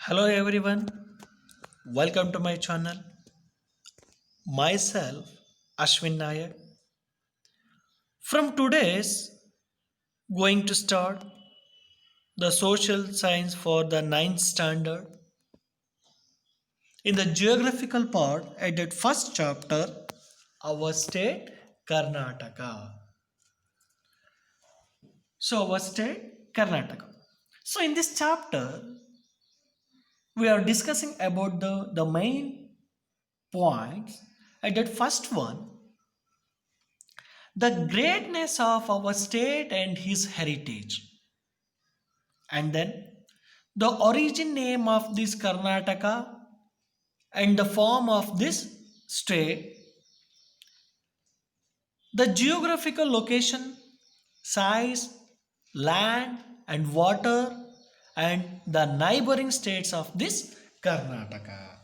Hello everyone, welcome to my channel. Myself Ashwin Nayak. From today's going to start the social science for the ninth standard. In the geographical part, I did first chapter, our state Karnataka. So our state Karnataka. So in this chapter, we are discussing about the main points. I did first one, the greatness of our state and his heritage. And then the origin name of this Karnataka and the form of this state, the geographical location, size, land and water, and the neighboring states of this Karnataka.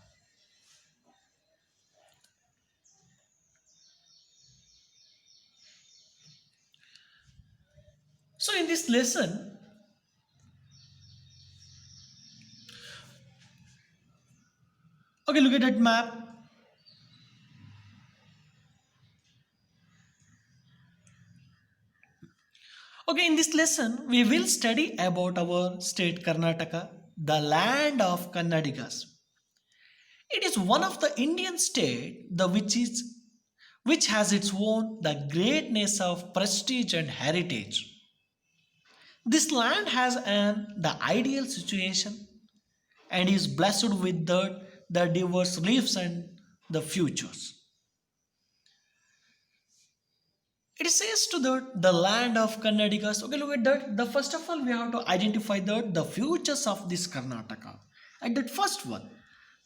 So in this lesson, okay, look at that map. Okay, in this lesson, we will study about our state Karnataka, the land of Kannadigas. It is one of the Indian state which has its own the greatness of prestige and heritage. This land has the ideal situation and is blessed with the diverse lives and the futures. It says to the land of Kannadigas. Okay, look at that. The first of all, we have to identify the futures of this Karnataka. And that first one,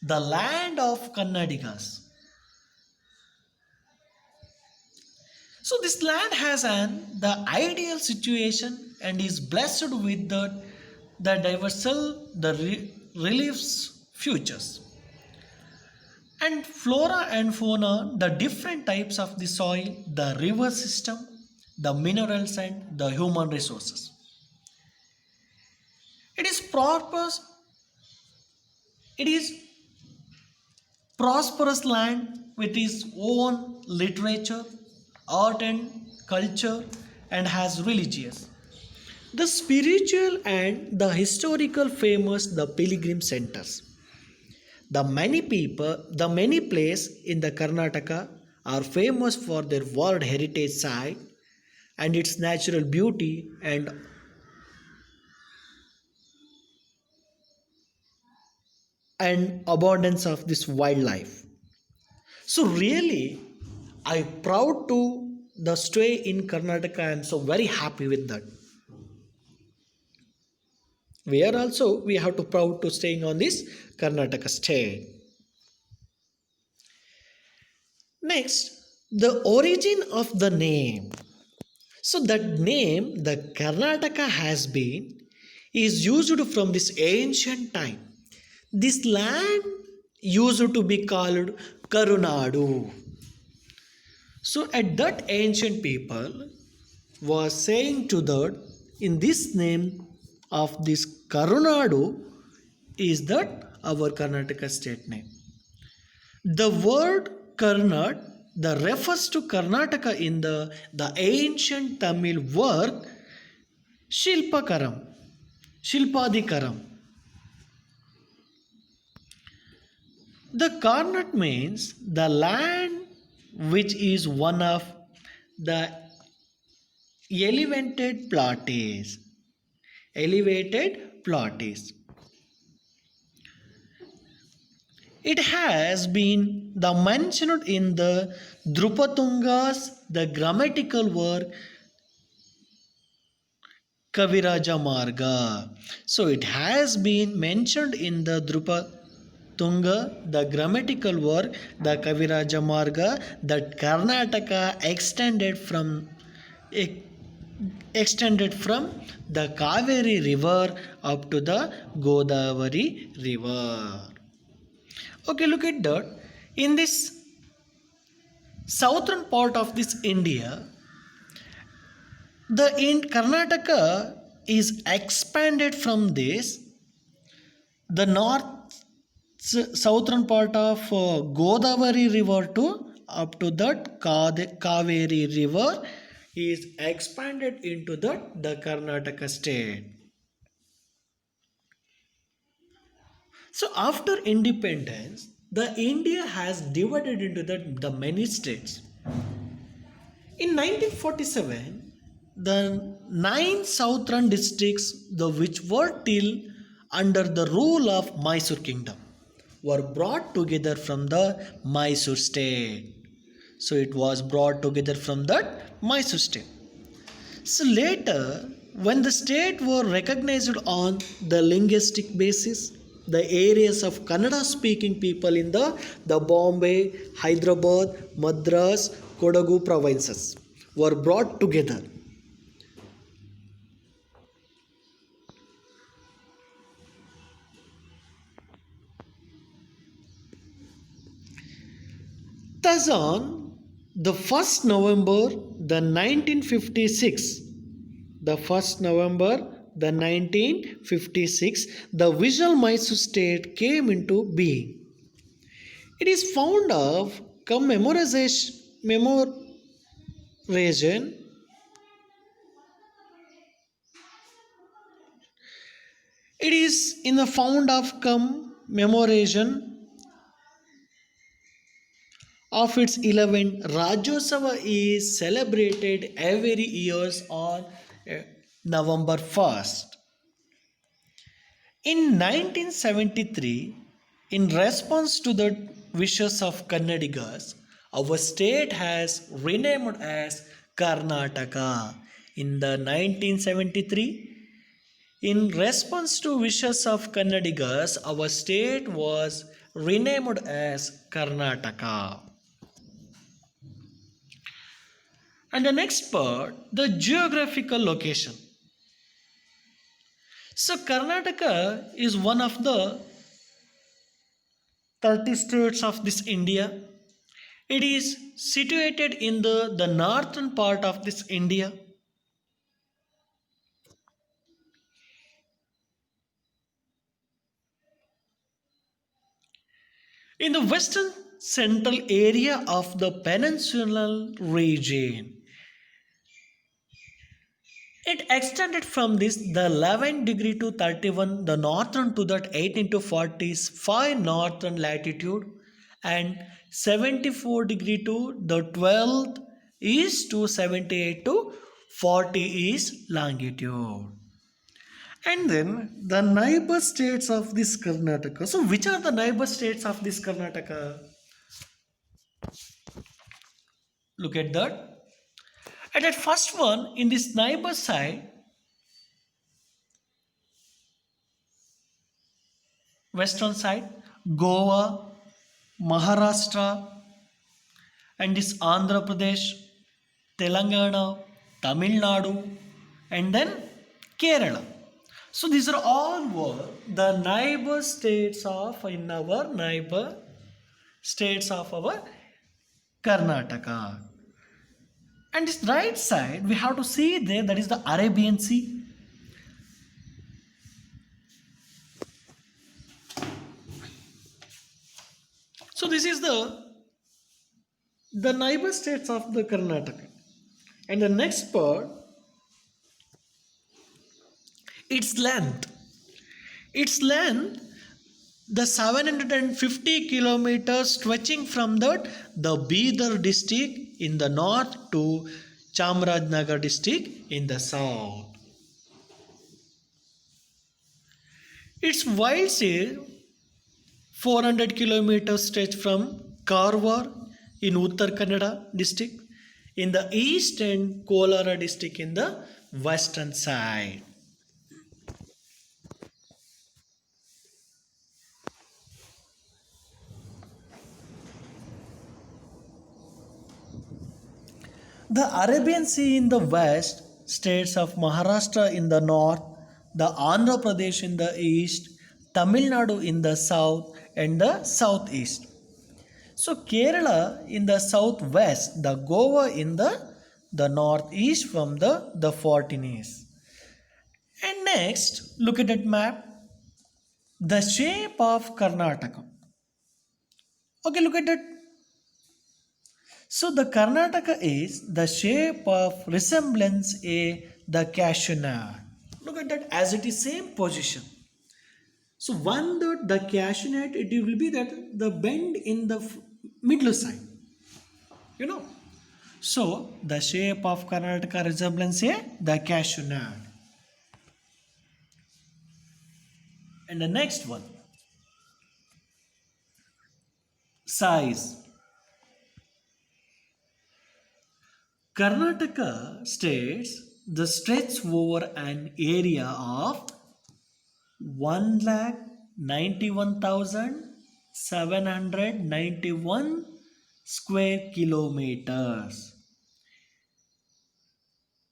the land of Kannadigas. So this land has the ideal situation and is blessed with the diverse reliefs futures and flora and fauna, the different types of the soil, the river system, the minerals and the human resources. It is purpose. It is prosperous land with its own literature, art and culture, and has religious. The spiritual and the historical famous the pilgrim centers. The many places in the Karnataka are famous for their World Heritage Site and its natural beauty and abundance of this wildlife. So really, I proud to the stay in Karnataka. I am so very happy with that. We have to proud to staying on this Karnataka state. Next, the origin of the name. So that name, the Karnataka has been, is used from this ancient time. This land used to be called Karunadu. So at that ancient people was saying to that in this name of this Karunadu is that our Karnataka state name. The word Karnat the refers to Karnataka in the ancient Tamil work Shilpakaram, Shilpadikaram. The Karnat means the land which is one of the elevated plateaus. Elevated plateaus. It has been the mentioned in the Drupatungas, the grammatical work Kaviraja Marga. So it has been mentioned in the Drupatunga, the grammatical work, the Kaviraja Marga, that Karnataka extended from the Kaveri river up to the Godavari river. Okay, look at that. In this southern part of this India, the in Karnataka is expanded from this. the north southern part of Godavari river to up to that Kaveri river is expanded into the Karnataka state. So after independence, the India has divided into the many states. In 1947, the 9 southern districts, the which were till under the rule of Mysore kingdom, were brought together from the Mysore state. So it was brought together from that Mysore state. So later, when the state were recognized on the linguistic basis, the areas of Kannada speaking people in the Bombay, Hyderabad, Madras, Kodagu provinces were brought together. Thus on the 1st November the 1956, the 1st November the 1956, the visual Mysore state came into being. It is found of commemoration it is in the found of commemoration of its 11th Rajyotsava is celebrated every year on November 1st. In 1973, in response to the wishes of Kannadigas, our state has renamed as Karnataka. In the 1973, in response to wishes of Kannadigas, our state was renamed as Karnataka. And the next part, the geographical location. So Karnataka is one of the 30 states of this India. It is situated in the northern part of this India. In the western central area of the peninsular region. It extended from this the 11 degree to 31, the northern to that 18 to 45 northern latitude and 74 degree to the 12th east to 78 to 40 east longitude. And then the neighbor states of this Karnataka. So which are the neighbor states of this Karnataka? Look at that. And that first one in this neighbor side, western side, Goa, Maharashtra, and this Andhra Pradesh, Telangana, Tamil Nadu, and then Kerala. So these are all were the neighbor states of in our neighbor states of our Karnataka. And this right side, we have to see there, that is the Arabian Sea. So this is the neighbor states of the Karnataka. And the next part, its length. Its length, the 750 kilometers stretching from the Bidar district in the north to Chamarajanagar district in the south. Its wide is 400 kilometers stretch from Karwar in Uttar Kannada district in the east and Kolara district in the western side. The Arabian Sea in the west, states of Maharashtra in the north, the Andhra Pradesh in the east, Tamil Nadu in the south and the southeast. So Kerala in the southwest, the Goa in the northeast from the 14 east. And next, look at that map. The shape of Karnataka. Okay, look at that. So the Karnataka is the shape of resemblance a the cashew nut. Look at that as it is same position. So one the cashew nut it will be that the bend in the middle side. You know. So the shape of Karnataka resemblance a the cashew nut. And the next one, size. Karnataka states the stretch over an area of 1,91,791 square kilometers.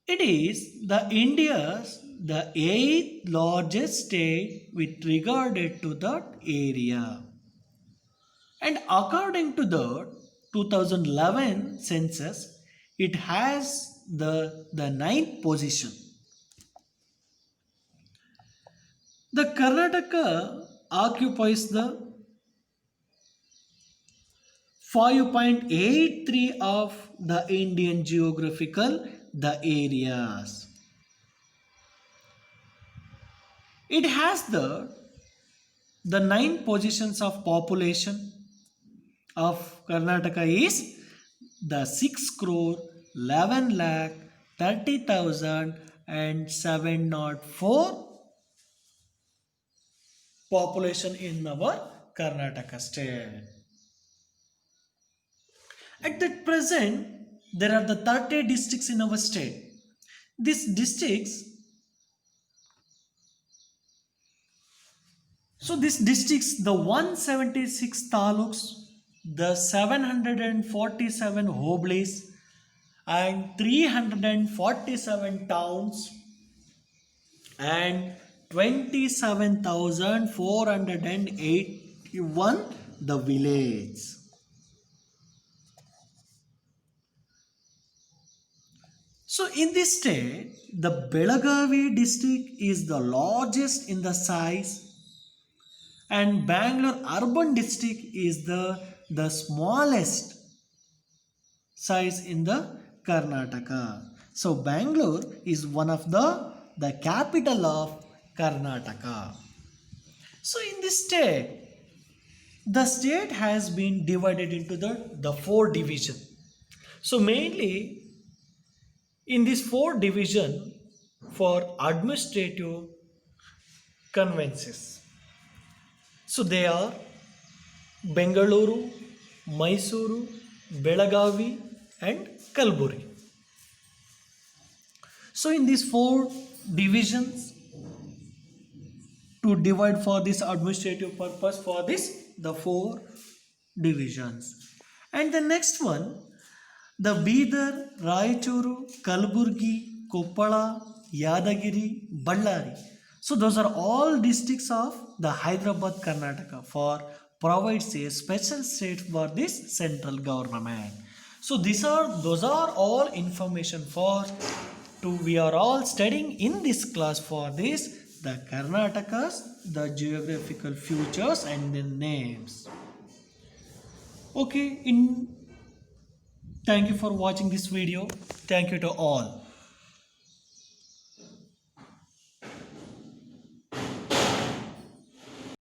It is the India's the eighth largest state with regarded to that area. And according to the 2011 census, it has the ninth position. The Karnataka occupies the 5.83 of the Indian geographical the areas. It has the nine positions of population of Karnataka is the 6 crore 11 lakh 30,000 and 704 population in our Karnataka state. At that present, there are the 30 districts in our state. These districts, the 176 taluks, the 747 hoblis, and 347 towns, and 27,481 the village. So in this state, the Belagavi district is the largest in the size and Bangalore urban district is the smallest size in the Karnataka. So Bangalore is one of the capital of Karnataka. So in this state, the state has been divided into the four divisions. So mainly in these four division for administrative conveyances. So they are Bengaluru, Mysuru, Belagavi and Kalburi. So in these four divisions to divide for this administrative purpose for this the four divisions. And the next one the Bidar, Raichuru, Kalburgi, Koppala, Yadagiri, Ballari. So those are all districts of the Hyderabad, Karnataka for provides a special state for this central government. So those are all information for we are all studying in this class for this the Karnataka's the geographical features and the names. Okay, thank you for watching this video. Thank you to all.